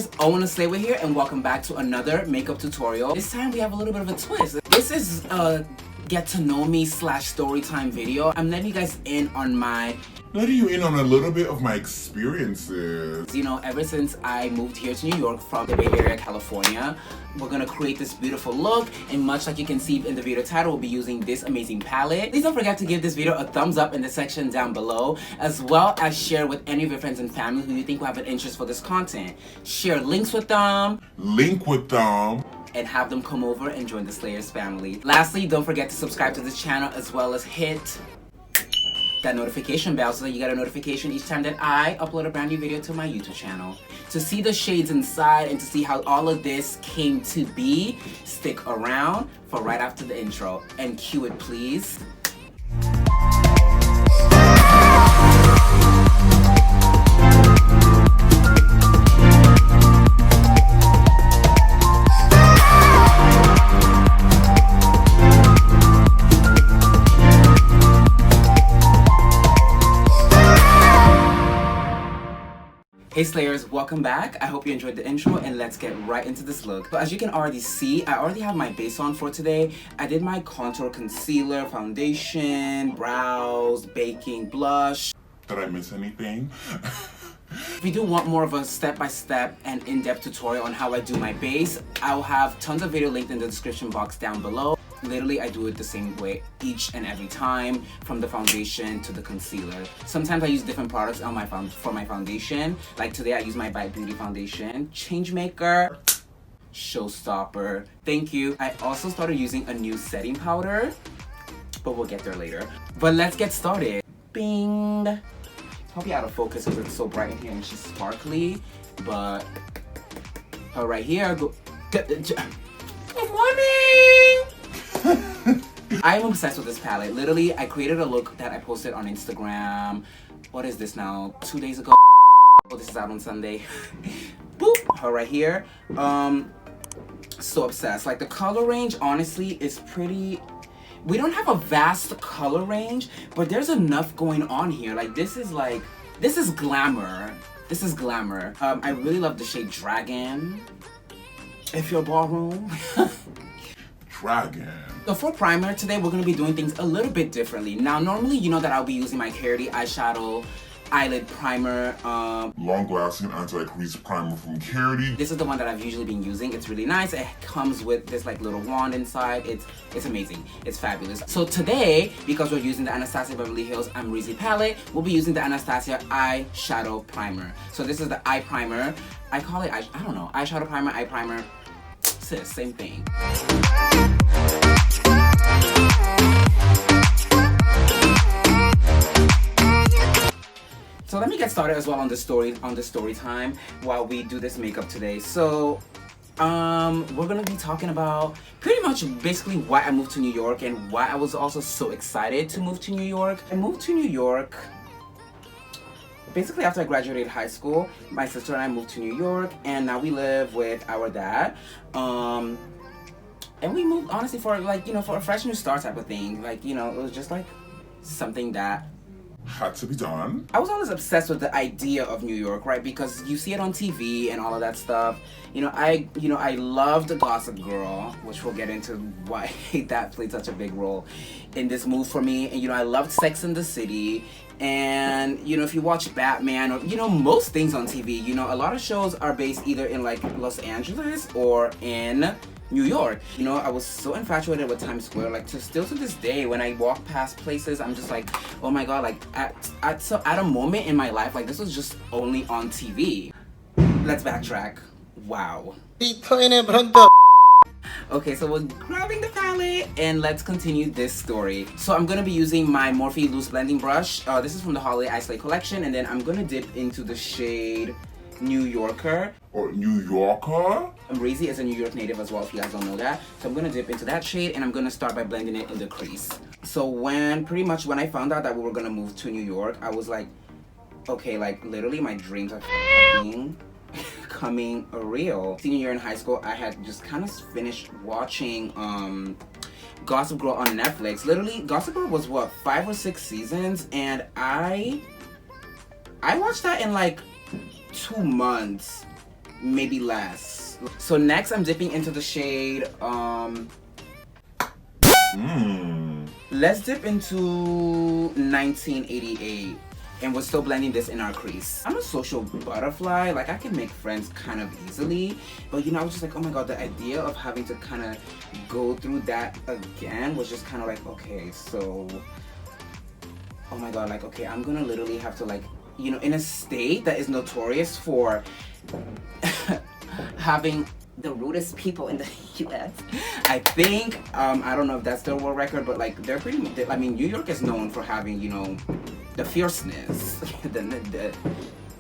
Slayerz, Owen Oslaywe here, and welcome back to another makeup tutorial. This time we have a little bit of a twist. This is a get to know me / story time video. I'm letting you guys in on a little bit of my experiences. You know, ever since I moved here to New York from the Bay Area, California, we're gonna create this beautiful look, and much like you can see in the video title, we'll be using this amazing palette. Please don't forget to give this video a thumbs up in the section down below, as well as share with any of your friends and family who you think will have an interest for this content. Share links with them. And have them come over and join the Slayerz family. Lastly, don't forget to subscribe to this channel, as well as hit that notification bell so that you get a notification each time that I upload a brand new video to my YouTube channel. To see the shades inside and to see how all of this came to be, stick around for right after the intro. And cue it, please. Hey Slayers, welcome back. I hope you enjoyed the intro, and let's get right into this look. So as you can already see, I already have my base on for today. I did my contour, concealer, foundation, brows, baking, blush. Did I miss anything? If you do want more of a step-by-step and in-depth tutorial on how I do my base, I'll have tons of video linked in the description box down below. Literally, I do it the same way each and every time, from the foundation to the concealer. Sometimes I use different products on for my foundation. Like today, I use my Bite Beauty foundation. Changemaker, showstopper. Thank you. I also started using a new setting powder, but we'll get there later. But let's get started. Bing. It's probably out of focus because it's so bright in here and she's sparkly. But her right here, Good morning! I'm obsessed with this palette. Literally, I created a look that I posted on Instagram. What is this now? 2 days ago. Oh, this is out on Sunday. Boop! Her right here. So obsessed. Like, the color range, honestly, is pretty... We don't have a vast color range, but there's enough going on here. Like, this is glamour. This is glamour. I really love the shade Dragon. If you're ballroom. Dragon. So for primer, today we're going to be doing things a little bit differently. Now, normally you know that I'll be using my Clarity eyeshadow eyelid primer. Long-lasting anti-crease primer from Clarity. This is the one that I've usually been using. It's really nice. It comes with this like little wand inside. It's amazing. It's fabulous. So today, because we're using the Anastasia Beverly Hills AMREZY palette, we'll be using the Anastasia eyeshadow primer. So this is the eye primer. I call it, I don't know, eyeshadow primer, eye primer. Sis, same thing. So let me get started as well on the story time while we do this makeup today. So we're gonna be talking about pretty much basically why I moved to New York and why I was also so excited to move to New York. I moved to New York basically after I graduated high school. My sister and I moved to New York, and now we live with our dad. And we moved honestly for like, you know, for a fresh new start type of thing. Like, you know, it was just like something that had to be done. I was always obsessed with the idea of New York, right? Because you see it on TV and all of that stuff. You know, I loved Gossip Girl, which we'll get into why that played such a big role in this move for me. And you know, I loved Sex and the City. And you know, if you watch Batman or, you know, most things on TV, you know, a lot of shows are based either in like Los Angeles or in New York. You know, I was so infatuated with Times Square. Like, still to this day, when I walk past places, I'm just like, oh my god, like at a moment in my life, like this was just only on TV. Let's backtrack. Wow. Okay, so we're grabbing the palette and let's continue this story. So I'm gonna be using my Morphe loose blending brush. This is from the Holiday Ice Lake collection, and then I'm gonna dip into the shade New Yorker. Or New Yorker? AMREZY is a New York native as well, if you guys don't know that. So I'm gonna dip into that shade, and I'm gonna start by blending it in the crease. So pretty much when I found out that we were gonna move to New York, I was like, okay, like literally my dreams are coming real. Senior year in high school, I had just kind of finished watching Gossip Girl on Netflix. Literally, Gossip Girl was what, 5 or 6 seasons, and I watched that in like 2 months. maybe less. So next I'm dipping into the shade, let's dip into 1988. And we're still blending this in our crease. I'm a social butterfly, like I can make friends kind of easily, but you know, I was just like, oh my god, the idea of having to kind of go through that again was just kind of like, okay, so, oh my god, like, okay, I'm gonna literally have to, like, you know, in a state that is notorious for having the rudest people in the US. I think, I don't know if that's their world record, but like, they're pretty, I mean, New York is known for having, you know, the fierceness,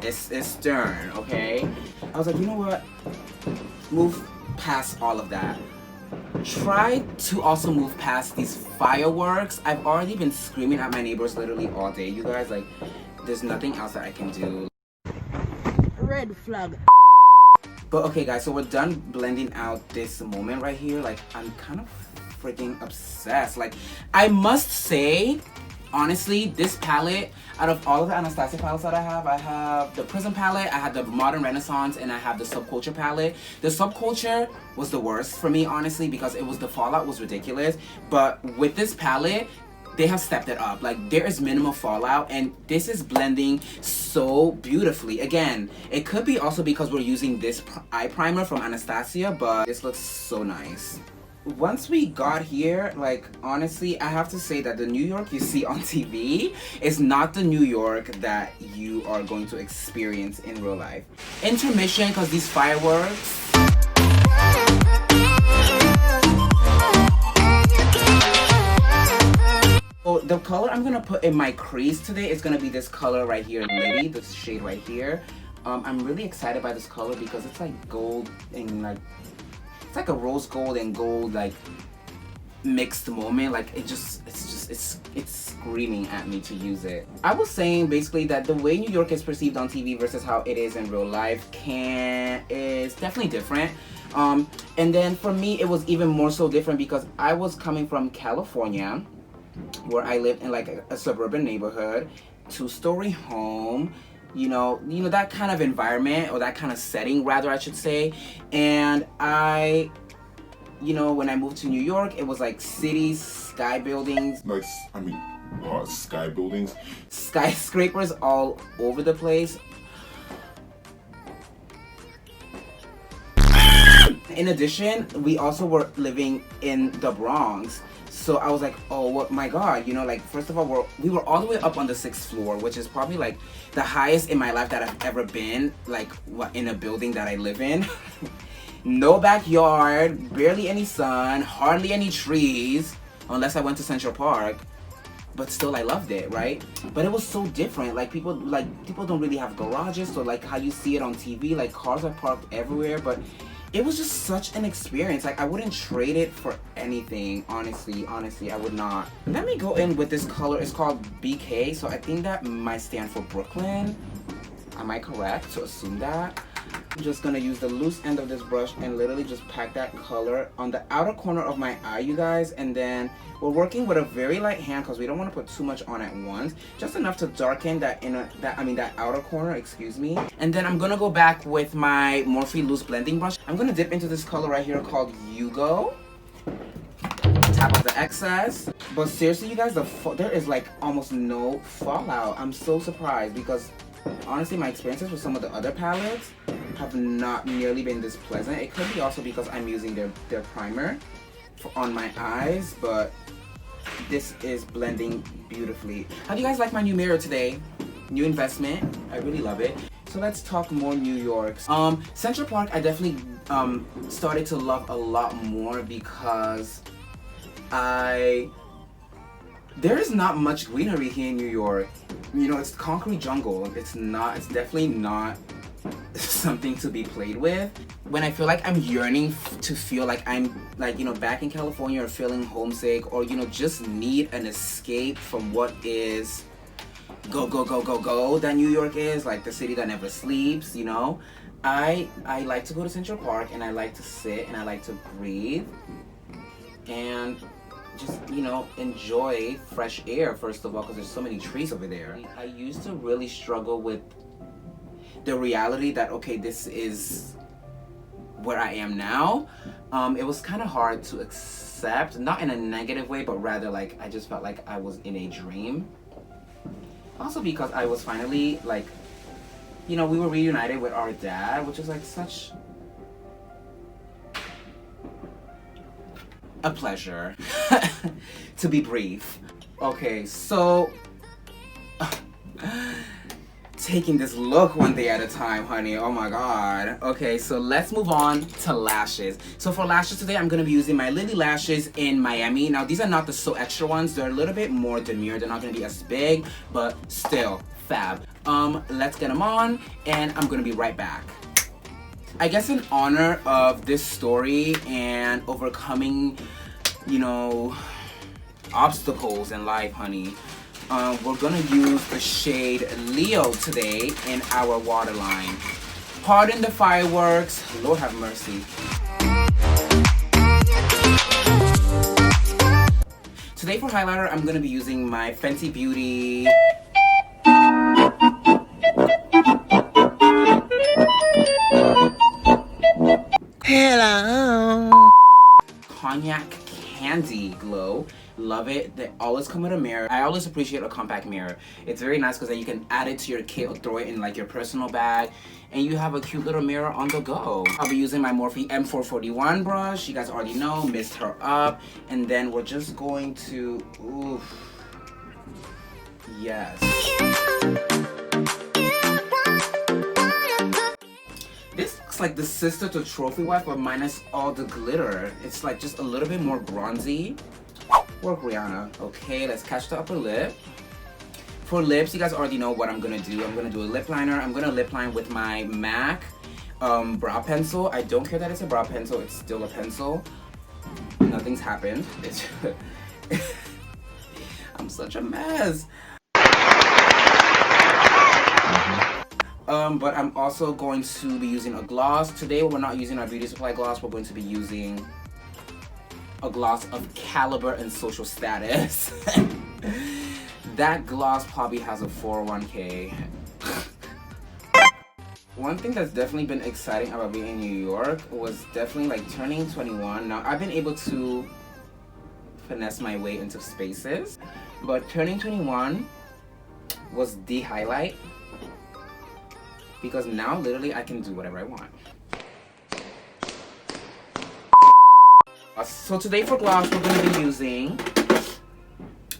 it's stern, okay? I was like, you know what? Move past all of that. Try to also move past these fireworks. I've already been screaming at my neighbors literally all day, you guys. Like, there's nothing else that I can do. Red flag. But okay, guys, so we're done blending out this moment right here. Like, I'm kind of freaking obsessed. Like, I must say, honestly, this palette, out of all of the Anastasia palettes that I have the Prism palette, I have the Modern Renaissance, and I have the Subculture palette. The Subculture was the worst for me, honestly, because it was, the fallout was ridiculous. But with this palette, they have stepped it up. Like, there is minimal fallout, and this is blending so beautifully. Again, it could be also because we're using this eye primer from Anastasia, but this looks so nice. Once we got here, like, honestly, I have to say that the New York you see on TV is not the New York that you are going to experience in real life. Intermission, because these fireworks. So the color I'm gonna put in my crease today is gonna be this color right here, Liddy, this shade right here. I'm really excited by this color because it's like gold and like, it's like a rose gold and gold like mixed moment. Like, it's screaming at me to use it. I was saying basically that the way New York is perceived on TV versus how it is in real life is definitely different. And then for me, it was even more so different because I was coming from California, where I lived in like a suburban neighborhood, 2-story home, you know, that kind of environment, or that kind of setting rather, I should say. And I, you know, when I moved to New York, it was like cities, sky buildings. Like, I mean, sky buildings? Skyscrapers all over the place. In addition, we also were living in the Bronx. So I was like, oh my god, you know, like, first of all, we were all the way up on the 6th floor, which is probably like the highest in my life that I've ever been, like, in a building that I live in. No backyard, barely any sun, hardly any trees, unless I went to Central Park. But still, I loved it, right? But it was so different. Like, people don't really have garages, so like how you see it on TV, like cars are parked everywhere. But it was just such an experience. Like, I wouldn't trade it for anything, honestly, I would not. Let me go in with this color. It's called BK, so I think that might stand for Brooklyn. Am I correct to assume that? I'm just gonna use the loose end of this brush and literally just pack that color on the outer corner of my eye, you guys. And then we're working with a very light hand because we don't want to put too much on at once, just enough to darken that that outer corner, excuse me. And then I'm gonna go back with my Morphe loose blending brush. I'm gonna dip into this color right here called Yugo. Tap off the excess. But seriously, you guys, there is like almost no fallout. I'm so surprised because honestly, my experiences with some of the other palettes have not nearly been this pleasant. It could be also because I'm using their primer on my eyes, but this is blending beautifully. How do you guys like my new mirror today? New investment. I really love it. So let's talk more New York. Central Park, I definitely started to love a lot more because there is not much greenery here in New York. You know, it's concrete jungle. It's definitely not something to be played with. When I feel like I'm yearning to feel like I'm, like, you know, back in California, or feeling homesick, or, you know, just need an escape from what is go that New York is, like the city that never sleeps, you know, I like to go to Central Park, and I like to sit and I like to breathe and just, you know, enjoy fresh air, first of all, because there's so many trees over there. I used to really struggle with the reality that, okay, this is where I am now, it was kind of hard to accept, not in a negative way, but rather like I just felt like I was in a dream. Also because I was finally like, you know, we were reunited with our dad, which is like such a pleasure, to be brief. Okay, so taking this look one day at a time, honey. Oh my god. Okay, so let's move on to lashes. So for lashes today, I'm gonna be using my Lily lashes in Miami. Now these are not the So Extra ones. They're a little bit more demure. They're not gonna be as big, but still fab. Let's get them on, and I'm gonna be right back. I guess in honor of this story and overcoming, you know, obstacles in life, honey, we're gonna use the shade Leo today in our waterline. Pardon the fireworks, Lord have mercy. Today for highlighter, I'm gonna be using my Fenty Beauty Hello. Cognac Candy Glow. Love it. They always come with a mirror. I always appreciate a compact mirror. It's very nice because then you can add it to your kit or throw it in like your personal bag, and you have a cute little mirror on the go. I'll be using my Morphe M441 brush. You guys already know, mist her up. And then we're just going to, oof, yes. This looks like the sister to Trophy Wife, but minus all the glitter. It's like just a little bit more bronzy. Work, Rihanna. Okay, let's catch the upper lip. For lips, you guys already know what I'm gonna do. I'm gonna do a lip liner. I'm gonna lip line with my MAC brow pencil. I don't care that it's a brow pencil. It's still a pencil. Nothing's happened. It's I'm such a mess. But I'm also going to be using a gloss. Today we're not using our beauty supply gloss. We're going to be using a gloss of caliber and social status. That gloss probably has a 401k. One thing that's definitely been exciting about being in New York was definitely like turning 21. Now I've been able to finesse my way into spaces, but turning 21 was the highlight because now literally I can do whatever I want. So today for gloss, we're going to be using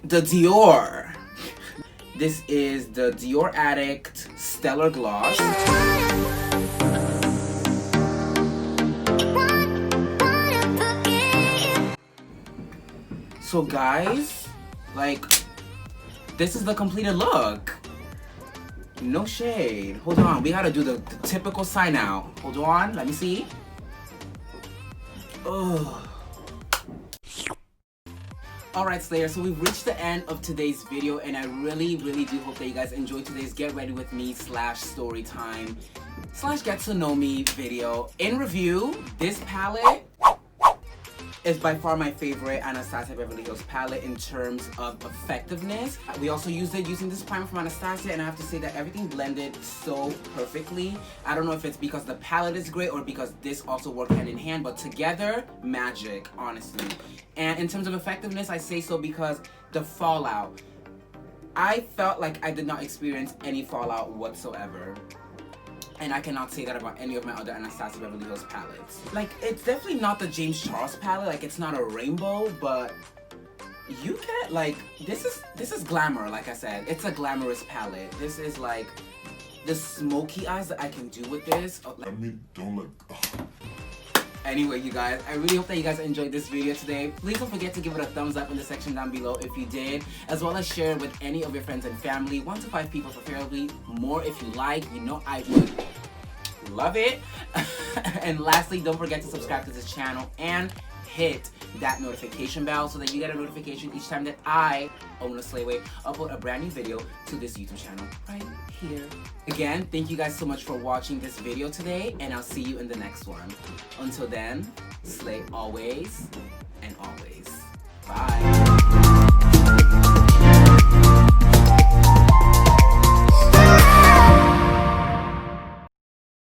the Dior. This is the Dior Addict Stellar Gloss. So guys, like, this is the completed look. No shade. Hold on, we gotta do the typical sign out. Hold on, let me see. Ugh. Alright Slayers, so we've reached the end of today's video, and I really do hope that you guys enjoyed today's Get Ready With Me / story time / get to know me video. In review, this palette is by far my favorite Anastasia Beverly Hills palette in terms of effectiveness. We also used it using this primer from Anastasia, and I have to say that everything blended so perfectly. I don't know if it's because the palette is great or because this also worked hand in hand, but together, magic, honestly. And in terms of effectiveness, I say so because the fallout, I felt like I did not experience any fallout whatsoever. And I cannot say that about any of my other Anastasia Beverly Hills palettes. Like, it's definitely not the James Charles palette. Like, it's not a rainbow, but you get, like, this is glamour, like I said. It's a glamorous palette. This is, like, the smoky eyes that I can do with this. Oh, like, I mean, don't look. Anyway, you guys, I really hope that you guys enjoyed this video today. Please don't forget to give it a thumbs up in the section down below if you did, as well as share it with any of your friends and family. 1 to 5 people preferably. More if you like. You know I would love it. And lastly, don't forget to subscribe to this channel and hit that notification bell so that you get a notification each time that I, Owen Oslaywe, upload a brand new video to this YouTube channel right here. Again, thank you guys so much for watching this video today, and I'll see you in the next one. Until then, slay always and always.